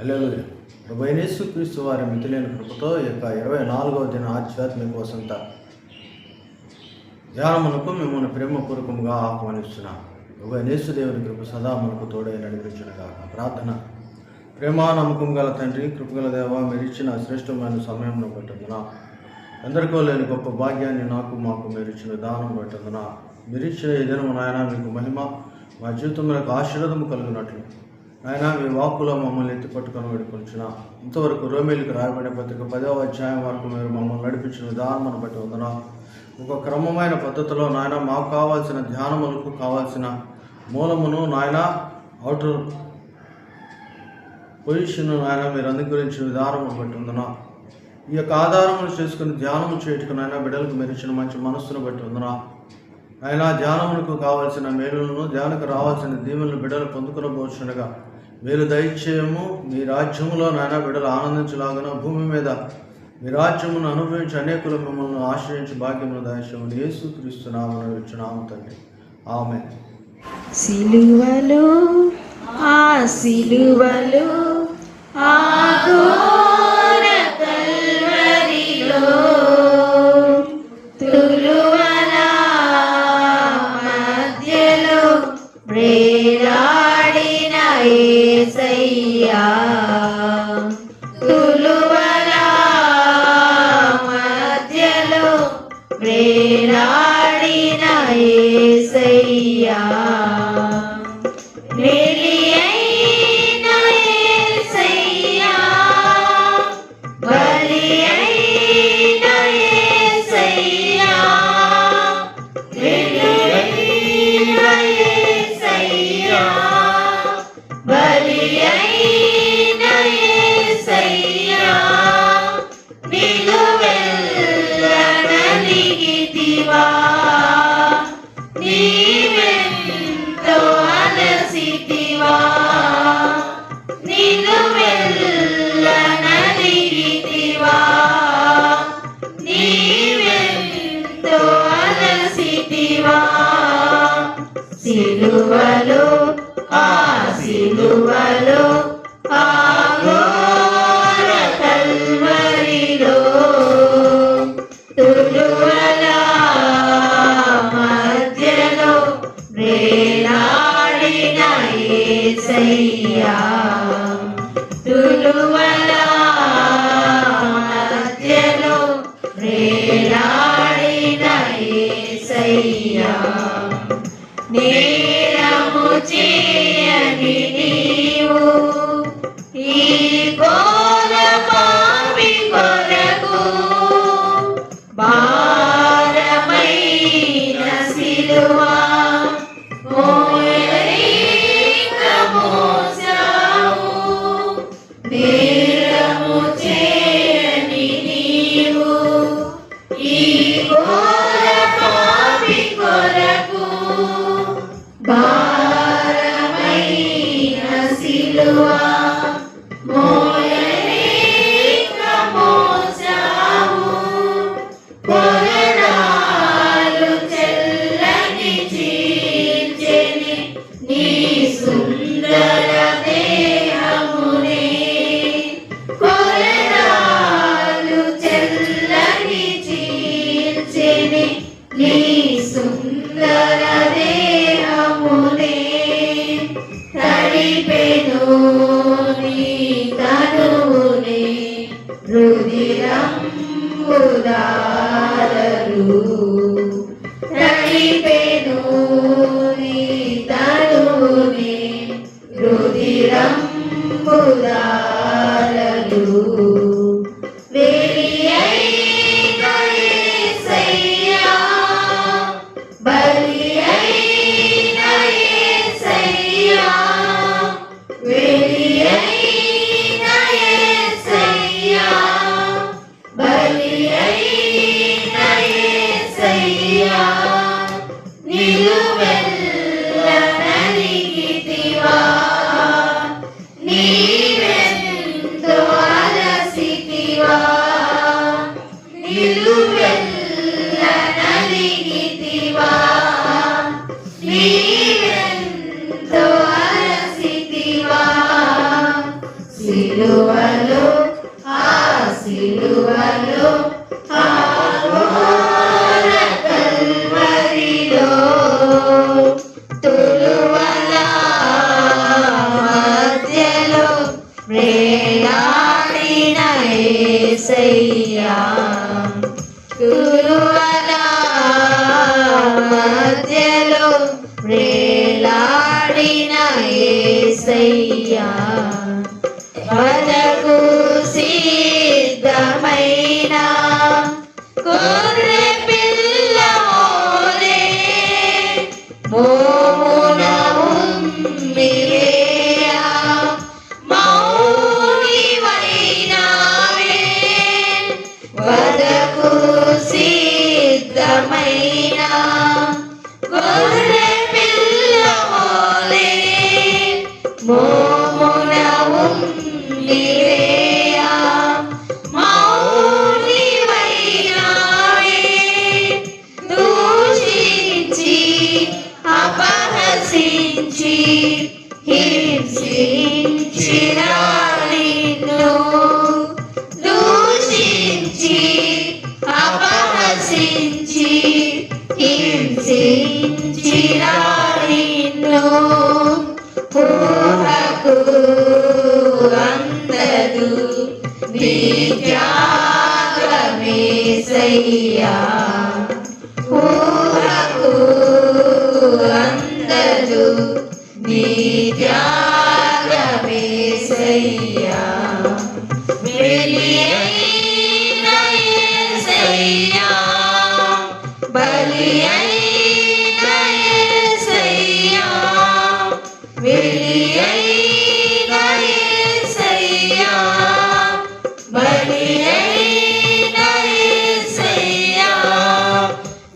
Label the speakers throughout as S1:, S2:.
S1: హల్లెలూయా. ప్రభువైన యేసుక్రీస్తు వారి మితిలేని కృపతో ఈ యొక్క 24వ దిన ఆధ్యాత్మిక వసంత ధ్యానమునకు మిమ్మల్ని ప్రేమపూర్వకంగా ఆహ్వానిస్తున్నాం. ప్రభువైన యేసు దేవుని కృప సదా మనకు తోడై నడిపించునుగాక. ప్రార్థన. ప్రేమ నమ్మకం గల తండ్రి, కృపగల దేవ, మీరు ఇచ్చిన శ్రేష్టమైన సమయంను బట్టిందున, ఎందరికో లేని గొప్ప భాగ్యాన్ని మాకు మీరు ఇచ్చిన దానం బట్టిందున, మీరు ఇచ్చిన ఈ దినము నాయన మీకు మహిమ, మా జీవితంలో ఆశీర్వాదము కలిగినట్లు ఆయన మీ వాక్కులో మమ్మల్ని ఎత్తిపట్టుకొని వేడుకొంచిన ఇంతవరకు రోమేలికి రాయబడిన పత్రిక 10వ అధ్యాయం వరకు మీరు మమ్మల్ని నడిపించిన విధానం బట్టి వందన. ఒక క్రమమైన పద్ధతిలో నాయన మాకు కావాల్సిన ధ్యానములకు కావాల్సిన మూలమును నాయన అవుటర్ పొజిషన్ నాయన మీరు అనుగ్రహించిన విధానం బట్టి ఉందన. ఈ యొక్క ఆధారమును చేసుకుని ధ్యానము చేయటకు నాయన బిడ్డలకు మీరు ఇచ్చిన మంచి మనస్సును బట్టి ఉందన. ఆయన ధ్యానములకు కావాల్సిన మేలులను, ధ్యానకు రావాల్సిన దీవెనలు బిడ్డలు పొందుకునబోచుండగా మీరు దయచేయము. మీ రాజ్యములో నాయన బిడ్డలు ఆనందించలాగా భూమి మీద మీ రాజ్యమును అనుభవించి అనేకులు మిమ్మల్ని ఆశ్రయించి భాగ్యమును దయచేయమని యేసుక్రీస్తు నామమున ఇచ్చున్నాము తండ్రి. ఆమేన్.
S2: సిలువలో ఆ సిలువలో ఆ ఘోర కల్వరిలో తులువల మధ్యలో వేలాడిన యేసయ్యా, తులువల మధ్యలో వేలాడిన యేసయ్యా, సిలువలో ఆ సిలువలో ఆ ఘోర కల్వరిలో తులువల మధ్యలో వేలాడిన యేసయ్యా, తులువల మధ్యలో వేలాడిన యేసయ్యా, నేరము చేయని నీవు ఈ ఘోర పాపి కొరకు భారమైన సిలువ మోయలేక మోసావు. నేరము చేయని నీవు ఈ ఘోర పాపి కొరకు భారమైన సిలువ మోయలేక మోసావు. కొరడాలు చెల్లని చీల్చెని నీ సుందర దేహమునే, కొరడాలు చెల్లని చీల్చెని నీ సుందర దేహమునే, తడిపెను నీ తనువునే రుధిరంబుదారలు, తడిపెను నీ తనువునే రుధిరంబుదారలు, వెలియైన యేసయ్యా, బలియైన యేసయ్యా, వెలియైన యేసయ్యా, బలియైన యేసయ్యా, నిలువెల్ల నలిగితివా, నీవెంతో అలసితివా, నిలువెల్ల నలిగితివా, నీవెంతో అలసితివా. సిలువలో ఆ సిలువలో ఆ ఘోర కల్వరిలో తులువల మధ్యలో వేలాడిన యేసయ్యా తులువల మధ్యలో వేలాడిన యేసయ్యా వదకు సిద్ధమైన గొర్రె పిల్ల ఓలే మోమున ఉమ్మివేయ మౌనివైనావే వదకు సిద్ధమైన గొర్రె పిల్ల ఓలే మోమున ఉమ్మివేయ మౌనివైనావే దూషించి అపహసించి హింసించిన నిన్ను దూషించి అపహసించి హింసించిన నిన్ను ఊహకు అందదు నీ త్యాగమేసయ్యా ఊహకు అందదు నీ త్యాగమేసయ్యా బలియైన యేసయ్యా బలియైన యేసయ్యా బలియైన యేసయ్యా బలియైన యేసయ్యా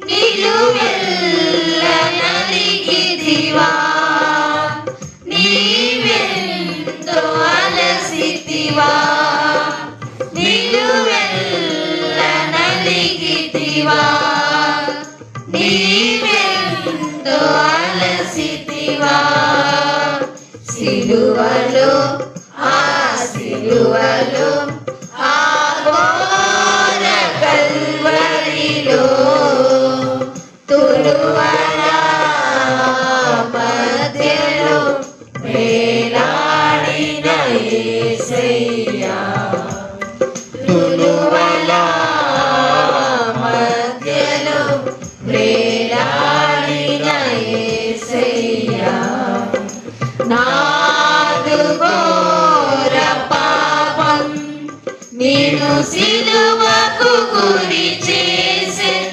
S2: నిలువెల్ల నలిగితివా నీవెంతో అలసితివా నిలువెల్ల నలిగితివా నీవెంతో అలసితివా సిలువలో ఆ సిలువలో ఆ ఘోర కల్వరిలో తులువల మధ్యలో వేలాడిన యేసయ్యా తులువల మధ్యలో వేలాడిన యేసయ్యా నాదు ఘోర పాపం నిన్ను సిలువకు గురి చేసెన్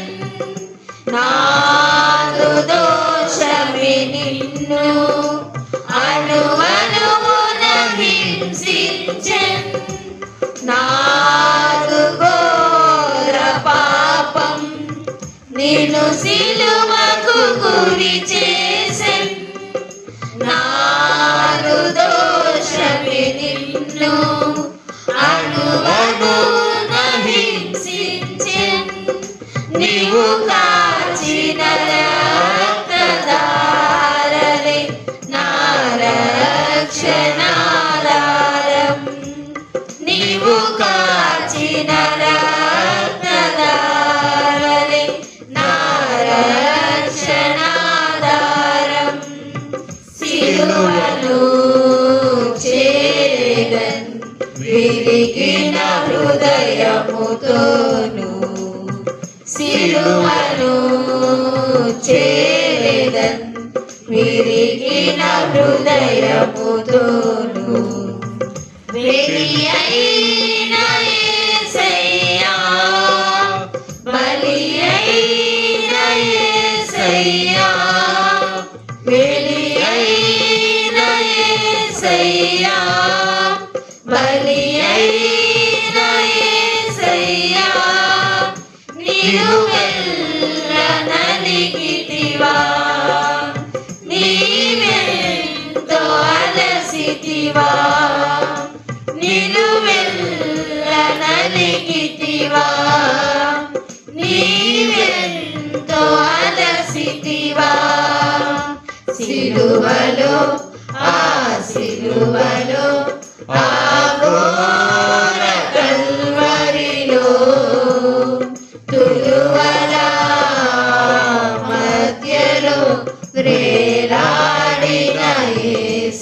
S2: నాదు దోషమే నిన్ను అణువణువున హింసించెన్ నాదు ఘోర పాపం నిన్ను సిలువకు గురి చేసెన్ నాదు దోషమే నిన్ను అణువణువున హింసించెన్ నీవు కాచిన రక్తధారలే నా రక్షణాధారం నీవు కాచిన రక్తధారలే నా రక్షణాధారం సిలువను చేరన్ విరిగిన హృదయముతోను సిలువను చేరన్ విరిగిన హృదయముతోను బలియైన యేసయ్యా బలియైన యేసయ్యా బలియైన యేసయ్యా బలియైన యేసయ్యా నిలువెల్ల నలిగితివా నీవెంతో అలసితివా నిలువెల్ల నలిగితివా నీవెంతో అలసితివా సిలువలో ఆ సిలువలో ఆ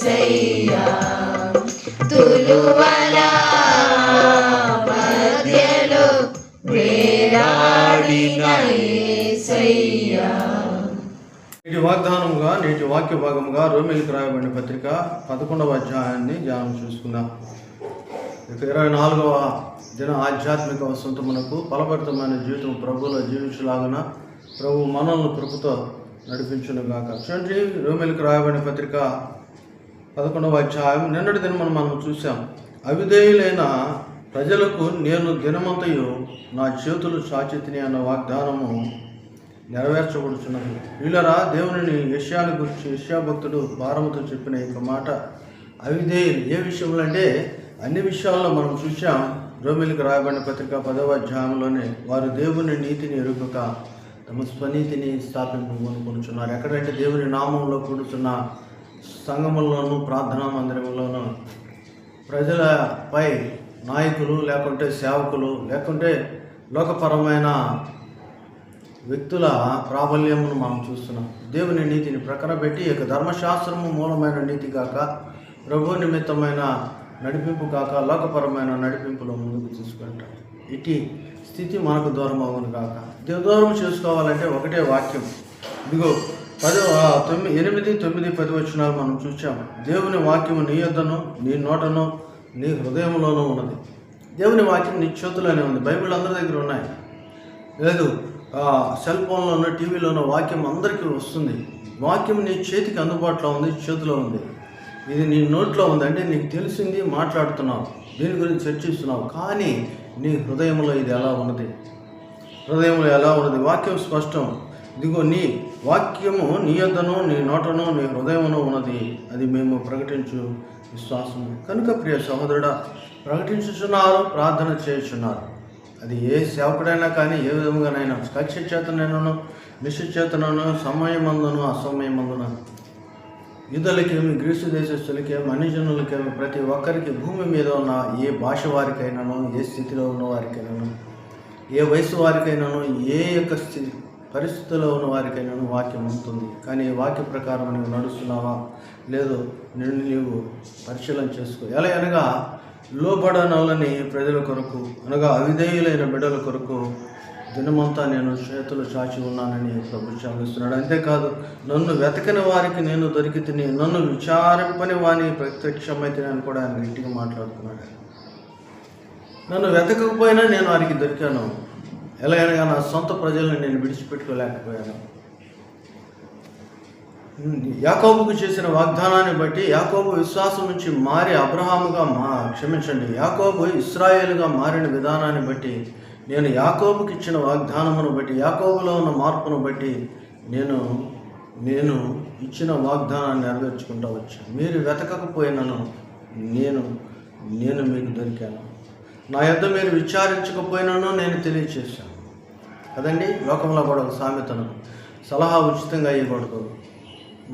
S2: యేసయ్యా తులువల మధ్యలో వేలాడిన యేసయ్యా.
S1: నేటి వాగ్దానముగా నేటి వాక్య భాగముగా రోమీయులకు రాయబడిన పత్రిక 11వ అధ్యాయాన్ని ధ్యానం చూసుకుందాం. 24వ దిన ఆధ్యాత్మిక వసంతమునకు ఫలభరితమైన జీవితం ప్రభువులో జీవించలాగున ప్రభు మనల్ని కృపతో నడిపించునుగాక. చూడండి, రోమీయులకు రాయబడిన పత్రిక 11వ అధ్యాయం నిన్నటి దినం మనం చూసాం. అవిధేయులైన ప్రజలకు నేను దినమంతయు నా చేతులు చాచితిని అన్న వాగ్దానము నెరవేర్చబడుచున్నది. వీళ్ళరా దేవుని యెషయాను గురించి యెషయా భక్తుడు భారముతో చెప్పిన ఈ మాట అవిధేయులు ఏ విషయంలో అంటే అన్ని విషయాల్లో మనం చూసాం. రోమీయులకు రాయబడిన పత్రిక 10వ అధ్యాయంలోనే వారు దేవుని నీతిని ఎరుగక తమ స్వనీతిని స్థాపించుకొనుచున్నారు. ఎక్కడంటే దేవుని నామంలో కూడుచున్న సంఘముల్లోనూ ప్రార్థనా మందిరంలోనూ ప్రజలపై నాయకులు లేకుంటే సేవకులు లేకుంటే లోకపరమైన వ్యక్తుల ప్రాబల్యమును మనం చూస్తున్నాం. దేవుని నీతిని ప్రక్కన పెట్టి ఇక ధర్మశాస్త్రము మూలమైన నీతి కాక ప్రభు నిమిత్తమైన నడిపింపు కాక లోకపరమైన నడిపింపులో ముందుకు తీసుకుంటాం. ఇటు స్థితి మనకు దూరం అవ్వను కాక. దూరం చేసుకోవాలంటే ఒకటే వాక్యం. ఇదిగో 8, 9, 10 వచనాలు మనం చూసాం. దేవుని వాక్యము నీ యొద్దను నీ నోటను నీ హృదయంలోనూ ఉన్నది. దేవుని వాక్యం నీ చేతుల్లోనే ఉంది. బైబిల్ అందరి దగ్గర ఉన్నాయి. లేదు సెల్ ఫోన్లోనో టీవీలోనో వాక్యం అందరికీ వస్తుంది. వాక్యం నీ చేతికి అందుబాటులో ఉంది, చేతిలో ఉంది. ఇది నీ నోట్లో ఉంది అంటే నీకు తెలిసింది, మాట్లాడుతున్నావు, దీని గురించి చర్చిస్తున్నావు. కానీ నీ హృదయంలో ఇది ఎలా ఉన్నది? హృదయంలో ఎలా ఉన్నది? వాక్యం స్పష్టం. ఇదిగో నీ వాక్యము నీ యొద్దను నీ నోటను నీ హృదయమును ఉన్నది. అది మేము ప్రకటించు విశ్వాసము కనుక ప్రియ సహోదరుడా, ప్రకటించుచున్నారు, ప్రార్థన చేయుచున్నారు. అది ఏ సేవకుడైనా కానీ ఏ విధముగానైనా కక్ష చేతనైనాను నిశ్చేతనను సమయమందును అసమయమందున యూదులకేమి గ్రీసు దేశస్తులకేమి అన్యజనులకేమి ప్రతి ఒక్కరికి భూమి మీద ఉన్న ఏ భాష వారికైనాను ఏ స్థితిలో ఉన్న వారికైనాను ఏ వయసు వారికైనాను ఏ యొక్క పరిస్థితుల్లో ఉన్న వారికైనాను వాక్యం ఉంటుంది. కానీ వాక్య ప్రకారం నువ్వు నడుస్తున్నావా లేదు నీవు పరిశీలన చేసుకో. ఎలా అనగా లోబడనలని ప్రజల కొరకు అనగా అవిధేయులైన బిడ్డల కొరకు దినమంతా నేను చేతులు చాచి ఉన్నానని ప్రభు చాలిస్తున్నాడు. అంతేకాదు నన్ను వెతకని వారికి నేను దొరికి తిని నన్ను విచారింపని వాని ప్రత్యక్షమైతే అని కూడా ఆయన గట్టిగా మాట్లాడుతున్నాడు. నన్ను వెతకపోయినా నేను వారికి దొరికాను. ఎలాగైనా నా సొంత ప్రజలను నేను విడిచిపెట్టుకోలేకపోయాను. యాకోబుకు చేసిన వాగ్దానాన్ని బట్టి యాకోబు విశ్వాసం నుంచి మారి అబ్రహాముగా యాకోబు ఇశ్రాయేలుగా మారిన విధానాన్ని బట్టి నేను యాకోబుకి ఇచ్చిన వాగ్దానమును బట్టి యాకోబులో ఉన్న మార్పును బట్టి నేను ఇచ్చిన వాగ్దానాన్ని నెరవేర్చుకుంటూ వచ్చాను. మీరు వెతకకపోయినాను నేను మీకు దొరికాను. నా యొద్ద మీరు విచారించకపోయినాను నేను తెలియచేశాను కదండి. లోకంలో కూడా ఒక సామెతను సలహా ఉచితంగా ఇవ్వకూడదు,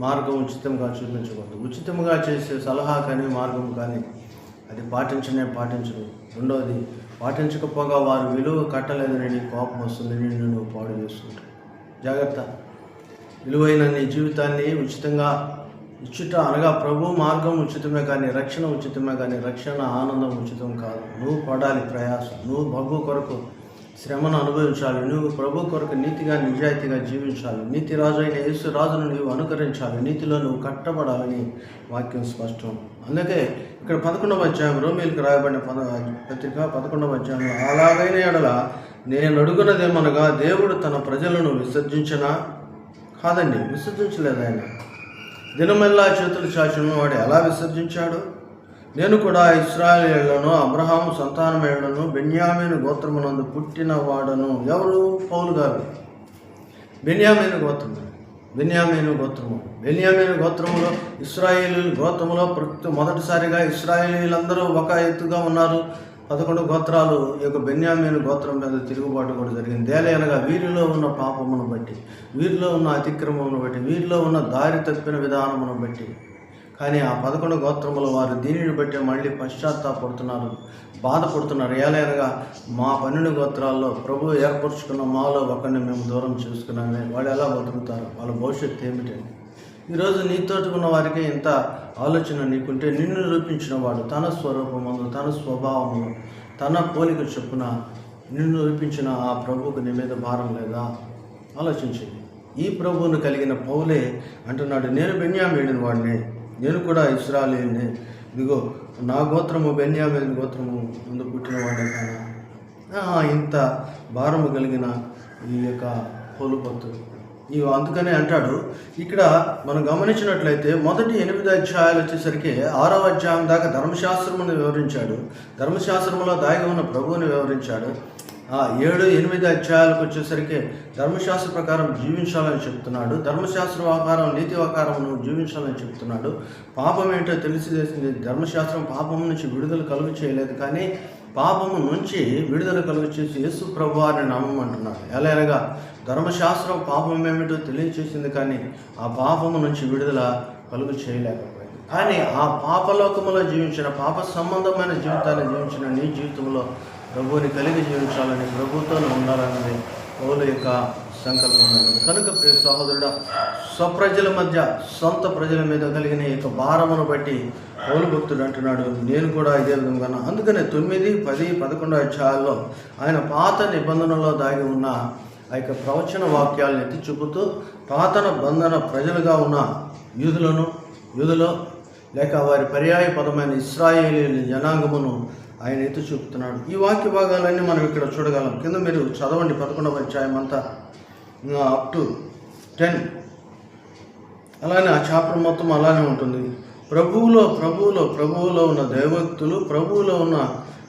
S1: మార్గం ఉచితంగా చూపించకూడదు. ఉచితంగా చేసే సలహా కానీ మార్గం కానీ అది పాటించరు. రెండవది పాటించకపోగా వారు విలువ కట్టలేదని నీ కోపం వస్తుంది, నిన్ను నువ్వు పాడు చేసుకుంటావు. జాగ్రత్త. విలువైన నీ జీవితాన్ని ఉచితంగా ఇచ్చుట అనగా ప్రభు మార్గం ఉచితమే కానీ రక్షణ ఉచితమే కానీ రక్షణ ఆనందం ఉచితం కాదు. నువ్వు పడాలి ప్రయాసం, నువ్వు ప్రభు కొరకు శ్రమను అనుభవించాలి, నువ్వు ప్రభు కొరకు నీతిగా నిజాయితీగా జీవించాలి, నీతి రాజు అయిన యేసు రాజును నీవు అనుకరించాలి, నీతిలో నువ్వు కట్టబడాలని వాక్యం స్పష్టం. అందుకే ఇక్కడ 11వ అధ్యాయం రోమీయులకు రాయబడిన పత్రిక 11వ అధ్యాయంలో అలాగైన ఎడల నేను అడుగున్నదేమనగా దేవుడు తన ప్రజలను విసర్జించినా కాదండి, విసర్జించలేదు. ఆయన దినమెల్లా చేతులు చాచున్న వాడు ఎలా విసర్జించాడు? నేను కూడా ఇశ్రాయేలును అబ్రహాము సంతానమేళ్లను బెన్యామీను గోత్రమునందు పుట్టిన వాడను. ఎవరు? పౌలు గారు. బెన్యామీను గోత్రములో ఇశ్రాయేలు గోత్రములో మొదటిసారిగా ఇశ్రాయేలీలందరూ ఒక ఎత్తుగా ఉన్నారు. 11 గోత్రాలు ఈ యొక్క బెన్యామీను గోత్రం మీద తిరుగుబాటు కూడా జరిగింది. అనగా వీరిలో ఉన్న పాపమును బట్టి, వీరిలో ఉన్న అతిక్రమమును బట్టి, వీరిలో ఉన్న దారి తప్పిన విధానమును బట్టి. కానీ ఆ 11 గోత్రముల వారు దీనిని బట్టి మళ్ళీ పశ్చాత్తాపడుతున్నారు, బాధపడుతున్నారు. అనగా మా 12 గోత్రాల్లో ప్రభు ఏర్పరచుకున్న మాలో ఒకరిని మేము దూరం చేసుకున్నామే, వాళ్ళు ఎలా బతుకుతారు, వాళ్ళ భవిష్యత్తు ఏమిటండి? ఈరోజు నీతోటి ఉన్న వారికి ఇంత ఆలోచన నీకుంటే నిన్ను రూపించిన వాడు తన స్వరూపమును, తన స్వభావమును, తన పోలిక చొప్పున నిన్ను రూపించిన ఆ ప్రభువుకు నీ మీద భారం లేదా? ఆలోచించింది. ఈ ప్రభువును కలిగిన పౌలే అంటున్నాడు, నేను బెన్యామీను వాడిని, నేను కూడా ఇశ్రాయేలునే, ఇదిగో నా గోత్రము బెన్యామీను గోత్రము ముందు పుట్టిన వాడే కదా. ఇంత భారము కలిగిన ఈ యొక్క పౌలు భక్తుడు అందుకనే అంటాడు. ఇక్కడ మనం గమనించినట్లయితే మొదటి 8 అధ్యాయాలు వచ్చేసరికి 6వ అధ్యాయం దాకా ధర్మశాస్త్రమును వివరించాడు, ధర్మశాస్త్రములో దాగి ఉన్న ప్రభువుని వివరించాడు. 7, 8 అధ్యాయాలకు వచ్చేసరికి ధర్మశాస్త్ర ప్రకారం జీవించాలని చెప్తున్నాడు, ధర్మశాస్త్ర ఆకారం నీతి ఆకారమును జీవించాలని చెప్తున్నాడు. పాపం ఏంటో తెలిసింది. ధర్మశాస్త్రం పాపం నుంచి విడుదల కలుగు చేయలేదు, కానీ పాపము నుంచి విడుదల కలుగు చేసి యేసు ప్రభువారిని నమ్మమంటున్నాడు. ఎలాగగా ధర్మశాస్త్రం పాపం ఏమిటో తెలియచేసింది, కానీ ఆ పాపము నుంచి విడుదల కలుగు చేయలేకపోయింది. కానీ ఆ పాపలోకములో జీవించిన, పాప సంబంధమైన జీవితాన్ని జీవించిన నీ జీవితంలో ప్రభువుని కలిగి జీవించాలని, ప్రభుతో ఉండాలన్నది పౌలు యొక్క సంకల్పమైనది. కనుక ప్రియ సహోదరుడా, స్వప్రజల మధ్య సొంత ప్రజల మీద కలిగిన ఈ యొక్క భారమును బట్టి పౌలు భక్తుడు అంటున్నాడు, నేను కూడా ఇదే విధంగా. అందుకనే 9, 10, 11 అధ్యాయాల్లో ఆయన పాత నిబంధనలో దాగి ఉన్న ఆ యొక్క ప్రవచన వాక్యాలను ఎత్తి చూపుతూ పాత బంధన ప్రజలుగా ఉన్న యూదులో లేక వారి పర్యాయ పదమైన ఇశ్రాయేలీయుల జనాంగమును ఆయన ఎత్తి చూపుతున్నాడు. ఈ వాక్య భాగాలన్నీ మనం ఇక్కడ చూడగలం. కింద మీరు చదవండి 11వ అధ్యాయం అంతా అప్ టు 10. అలానే ఆ చాప్టర్ మొత్తం అలానే ఉంటుంది. ప్రభువులో ఉన్న దైవభక్తులు, ప్రభువులో ఉన్న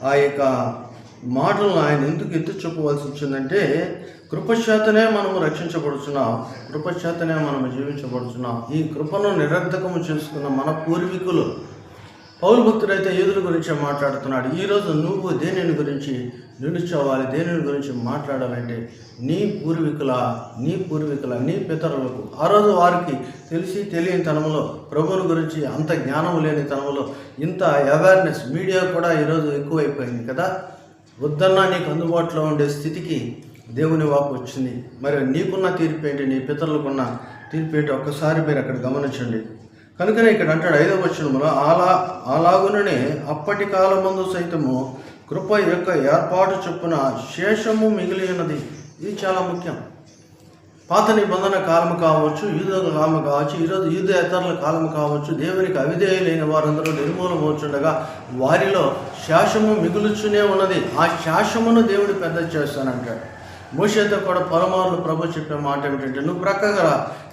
S1: ఆ యొక్క మాటలను ఆయన ఎందుకు ఎత్తి చూపవలసి వచ్చిందంటే, కృపచేతనే మనము రక్షించబడుచున్నాం, కృపచేతనే మనము జీవించబడుచున్నాం. ఈ కృపను నిరర్ధకము చేసుకున్న మన పూర్వీకులు, పౌలు భక్తుడైతే యూదుల గురించి మాట్లాడుతున్నాడు. ఈరోజు నువ్వు దేనిని గురించి నిలుచోవాలి, దేనిని గురించి మాట్లాడాలంటే నీ పూర్వీకుల నీ పితరులకు ఆ రోజు వారికి తెలిసి తెలియని తనంలో, ప్రభువుని గురించి అంత జ్ఞానం లేని తనంలో ఇంత అవేర్నెస్ మీడియా కూడా ఈరోజు ఎక్కువైపోయింది కదా. వద్దన్నా నీకు అందుబాటులో ఉండే స్థితికి దేవుని వాకు వచ్చింది. మరి నీకున్న తీర్పు ఏంటి, నీ పితరులకున్న తీర్పు ఏంటి ఒక్కసారి మీరు అక్కడ గమనించండి. కనుకనే ఇక్కడ అంటాడు 5వ వచనములో, అలాగుననే అప్పటి కాలమందు సైతము కృప యొక్క ఏర్పాటు చొప్పున శేషము మిగిలి ఉన్నది. ఇది చాలా ముఖ్యం. పాత నిబంధన కాలము కావచ్చు, యూదుల కాలము కావచ్చు, ఈరోజు యూదేతరుల కాలము కావచ్చు, దేవునికి అవిధేయులైన వారందరూ నిర్మూలమవుతుండగా వారిలో శేషము మిగులుచునే ఉన్నది. ఆ శేషమును దేవుడు పెద్ద చేస్తానంటాడు. మోషేతో కూడా పలుమార్లు ప్రభు చెప్పే మాట ఏమిటంటే, నువ్వు ప్రక్కగా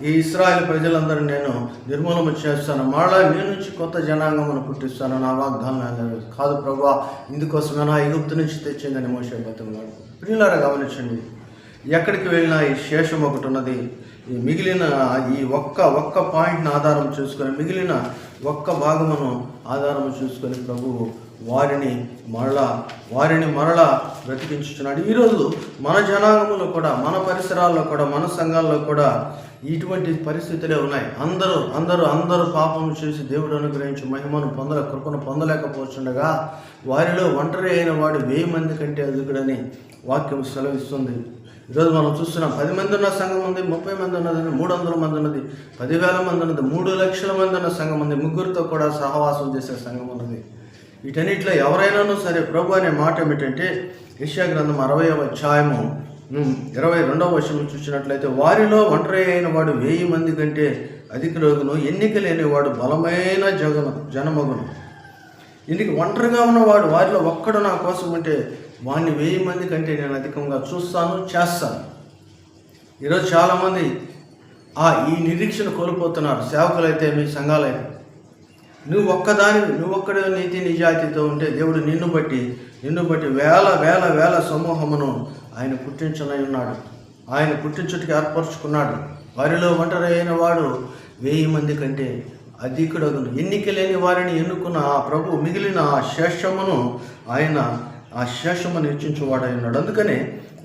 S1: ఈ ఇశ్రాయేలు ప్రజలందరూ నేను నిర్మూలన చేస్తాను, మరలా నీ నుంచి కొత్త జనాంగమును పుట్టిస్తాను, నా వాగ్దానం కాదు ప్రభువా, ఇందుకోసమే నా ఐగుప్తు నుంచి తెచ్చిందని మోషే బతిమలాడు. ప్రియులారా గమనించండి, ఎక్కడికి వెళ్ళినా ఈ శేషం ఒకటి ఉన్నది. ఈ మిగిలిన ఈ ఒక్క పాయింట్ని ఆధారం చేసుకొని, మిగిలిన ఒక్క భాగమును ఆధారం చూసుకొని ప్రభువు వారిని మరలా బ్రతికించుచున్నాడు. ఈరోజు మన జనాంగంలో కూడా, మన పరిసరాల్లో కూడా, మన సంఘాల్లో కూడా ఇటువంటి పరిస్థితులే ఉన్నాయి. అందరూ పాపం చేసి దేవుడు అనుగ్రహించి మహిమను కృపను పొందలేకపోతుండగా వారిలో ఒంటరి అయిన వాడు 1000 మంది కంటే అధికుడని వాక్యం సెలవిస్తుంది. ఈరోజు మనం చూస్తున్నాం, 10 మంది ఉన్న సంఘం ఉంది, 30 మంది ఉన్నది, 300 మంది ఉన్నది, 10,000 మంది ఉన్నది, 3 లక్షల మంది ఉన్న సంఘం ఉంది, ముగ్గురితో కూడా సహవాసం చేసే సంఘం ఉన్నది. వీటన్నిటిలో ఎవరైనాను సరే ప్రభు అనే మాట ఏమిటంటే, యెషయా గ్రంథం 60వ అధ్యాయము 22వ వచనం చూసినట్లయితే, వారిలో ఒంటరి అయిన వాడు 1000 మంది కంటే అధికుడగును, ఎన్నిక లేని వాడు బలమైన జనమగును. ఇందుకు ఒంటరిగా ఉన్నవాడు, వారిలో ఒక్కడు నా కోసం ఉంటే వాడిని 1000 మంది కంటే నేను అధికంగా చేస్తాను. ఈరోజు చాలామంది ఈ నిరీక్షణ కోల్పోతున్నారు. సేవకులైతే, మీ సంఘాలైతే, నువ్వు ఒక్కడే నీతి నిజాయితీతో ఉంటే దేవుడు నిన్ను బట్టి వేల సమూహమును ఆయన పుట్టించనై ఉన్నాడు. ఆయన పుట్టించుటకి ఏర్పరచుకున్నాడు. వారిలో ఒంటరి అయిన వాడు 1000 మంది కంటే అధికుడగును. ఎన్నిక లేని వారిని ఎన్నుకున్న ఆ ప్రభు మిగిలిన ఆ శేషమును ఆయన హెచ్చించువాడై ఉన్నాడు. అందుకనే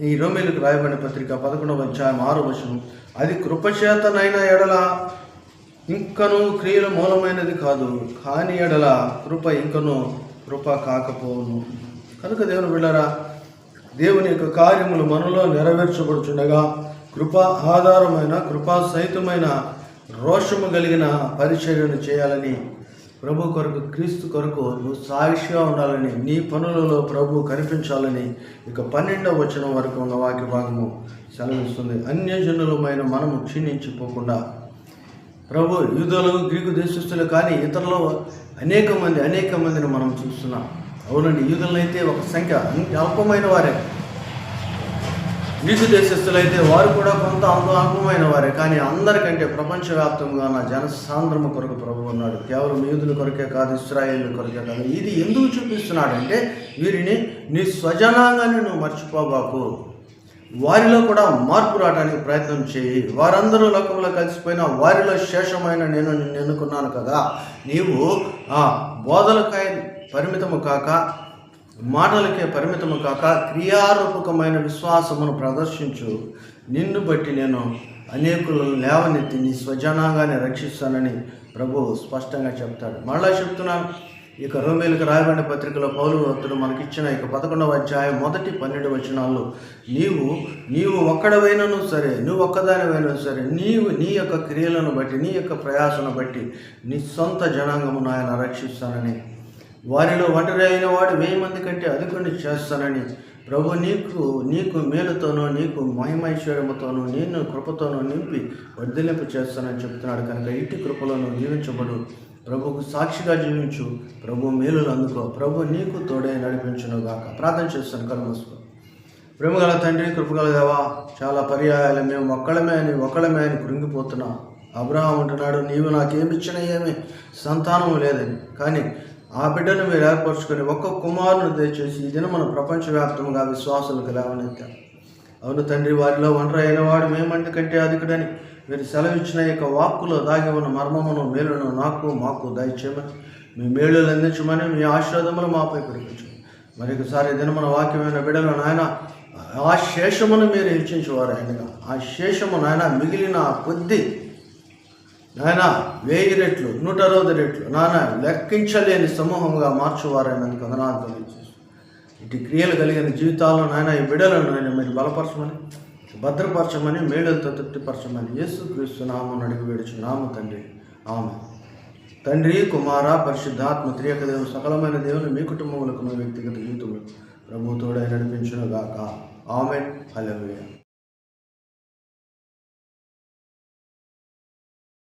S1: ఈ రోమేలుకు రాయబడిన పత్రిక 11వ అధ్యాయం 6వ వచనం, అది కృపచేతనైన ఎడల ఇంకను క్రియల మూలమైనది కాదు, కాని ఎడల కృప కాకపోవును. కనుక దేవుని బిడ్డలారా, దేవుని యొక్క కార్యములు మనలో నెరవేర్చబడుచుండగా కృపా ఆధారమైన, కృపా సహితమైన రోషము కలిగిన పరిచర్యను చేయాలని ప్రభు కొరకు, క్రీస్తు కొరకు నువ్వు సాక్షిగా ఉండాలని, నీ పనులలో ప్రభు కనిపించాలని ఇక 12వ వచనం వరకు ఉన్న వాక్య భాగము సెలవిస్తుంది. అన్యజనులమైన మనము క్షీణించిపోకుండా ప్రభు యూదులు, గ్రీకు దేశస్తులు కానీ ఇతరులు అనేక మందిని మనం చూస్తున్నాం. అవునండి, యూదులైతే ఒక సంఖ్య అల్పమైన వారే, గ్రీకు దేశస్తులైతే వారు కూడా కొంత అల్పమైన వారే. కానీ అందరికంటే ప్రపంచవ్యాప్తంగా ఉన్న జనసాంద్రమ కొరకు ప్రభు ఉన్నాడు. కేవలం యూదుల కొరకే కాదు, ఇశ్రాయేలు కొరకే కాదు. ఇది ఎందుకు చూపిస్తున్నాడంటే, వీరిని నీ స్వజనాంగాన్ని నువ్వు మర్చిపోబాకు, వారిలో కూడా మార్పు రావడానికి ప్రయత్నం చేయి. వారందరూ లోకంలో కలిసిపోయినా వారిలో శేషమైన నేను నిన్ను ఎన్నుకున్నాను కదా. నీవు బోధలకై పరిమితము కాక, మాటలకే పరిమితము కాక, క్రియారూపకమైన విశ్వాసమును ప్రదర్శించు. నిన్ను బట్టి నేను అనేకులను లేవనెత్తి నీ స్వజనాంగాన్ని రక్షిస్తానని ప్రభు స్పష్టంగా చెప్తాడు. మళ్ళా చెప్తున్నాను, ఇక రోమేలకు రాయబడిన పత్రికలో పౌలు భక్తుడు మనకిచ్చిన ఇక 11వ అధ్యాయం మొదటి 12 వచనాల్లో నీవు ఒక్కడవైనను సరే, నువ్వు ఒక్కదానివైనా సరే, నీ యొక్క క్రియలను బట్టి, నీ యొక్క ప్రయాసను బట్టి నీ సొంత జనాంగమును ఆయన రక్షిస్తానని, వారిలో ఒంటరి అయిన వాడు 1000 మంది కంటే అధికుని చేస్తానని ప్రభు నీకు మేలుతోనూ, నీకు మహిమైశ్వర్యముతోనూ, నేను కృపతోనూ నింపి వర్ధిల్లింపు చేస్తానని చెప్తున్నాడు. కనుక ఇటు కృపలను జీవించబడు, ప్రభుకు సాక్షిగా జీవించు, ప్రభు మేలులు అందుకో, ప్రభు నీకు తోడే నడిపించును గాక. ప్రార్థన చేస్తాను, కళ్ళు మూసుకో. ప్రేమగల తండ్రి, కృపగల దేవా, చాలా పర్యాయాలు మేము ఒక్కళ్ళమే అని కృంగిపోతున్నాం. అబ్రహాం అంటున్నాడు, నీవు నాకేమిచ్చినా ఏమి సంతానం లేదని, కానీ ఆ బిడ్డను మీరు ఏర్పరచుకొని ఒక్క కుమారుని దయచేసి ఈ దినం మన ప్రపంచవ్యాప్తంగా విశ్వాసులకు లేవనెత్తారు. అవును తండ్రి, వారిలో ఒంటరి అయిన వాడు 1000 మంది కంటే అధికుడని మీరు సెలవిచ్చిన యొక్క వాక్కులో దాగి ఉన్న మర్మమును, మేలును మాకు దయచేయమని, మీ మేలులు అందించమని, మీ ఆశీర్వాదములు మాపై కురిపించమని. మరొకసారి దినమున వాక్యమైన బిడ్డలు నాయన, ఆ శేషమును మీరు హెచ్చించేవారు ఆయనగా, ఆ శేషము నాయన మిగిలిన కొద్ది నాయన 1000 రెట్లు, 160 రెట్లు నాయన లెక్కించలేని సమూహంగా మార్చువారైనందుకు వందనాలు తెలియజేసి, ఇటు క్రియలు కలిగిన జీవితాల్లో నాయన ఈ బిడ్డలను నాయన మీరు బలపరచమని, భద్రపరచమని, మేలులతో తృప్తిపరచమని యేసుక్రీస్తు నామమున అడిగి వేడుచున్నాము తండ్రి, ఆమేన్. తండ్రి, కుమార, పరిశుద్ధాత్మ త్రియక దేవుడు, సకలమైన దేవుని మీ కుటుంబములకు, మీ వ్యక్తిగత జీవితములకు ప్రభు తోడై నడిపించును గాక. ఆమేన్. హల్లెలూయా.